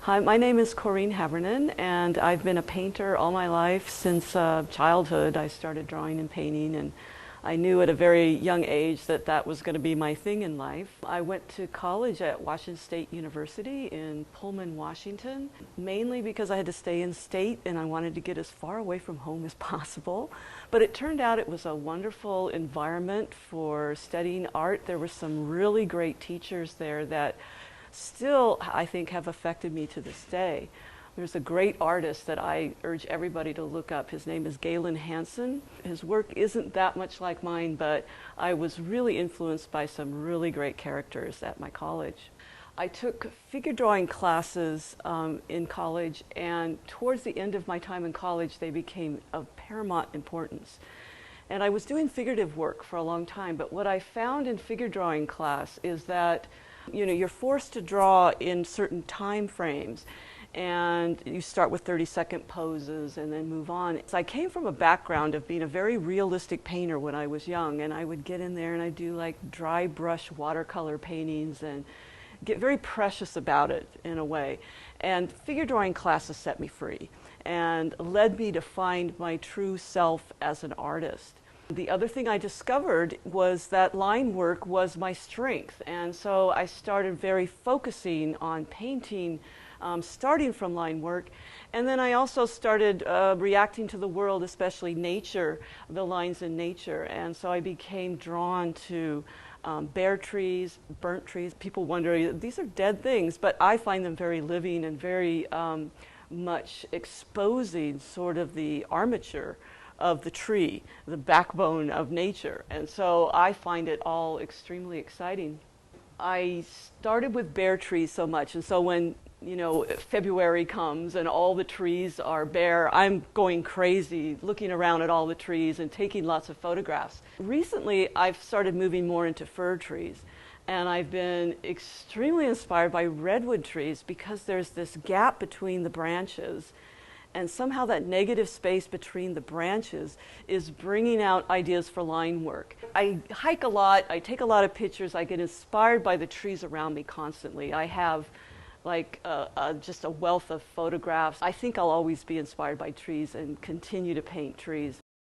Hi, my name is Corinne Havernan, and I've been a painter all my life since childhood. I started drawing and painting, and I knew at a very young age that that was going to be my thing in life. I went to college at Washington State University in Pullman, Washington, mainly because I had to stay in state and I wanted to get as far away from home as possible. But it turned out it was a wonderful environment for studying art. There were some really great teachers there that still, I think, have affected me to this day. There's a great artist that I urge everybody to look up. His name is Galen Hansen. His work isn't that much like mine, but I was really influenced by some really great characters at my college. I took figure drawing classes in college, and towards the end of my time in college, they became of paramount importance. And I was doing figurative work for a long time, but what I found in figure drawing class is that you're forced to draw in certain time frames, and you start with 30-second poses and then move on. So I came from a background of being a very realistic painter when I was young, and I would get in there and I'd do like dry brush watercolor paintings and get very precious about it in a way. And figure drawing classes set me free and led me to find my true self as an artist. The other thing I discovered was that line work was my strength, and so I started very focusing on painting, starting from line work, and then I also started reacting to the world, especially nature, the lines in nature, and so I became drawn to bare trees, burnt trees. People wonder, these are dead things, but I find them very living and very much exposing sort of the armature of the tree, the backbone of nature. And so I find it all extremely exciting. I started with bare trees so much, and so when February comes and all the trees are bare, I'm going crazy looking around at all the trees and taking lots of photographs. Recently, I've started moving more into fir trees, and I've been extremely inspired by redwood trees because there's this gap between the branches, and somehow that negative space between the branches is bringing out ideas for line work. I hike a lot, I take a lot of pictures, I get inspired by the trees around me constantly. I have like just a wealth of photographs. I think I'll always be inspired by trees and continue to paint trees.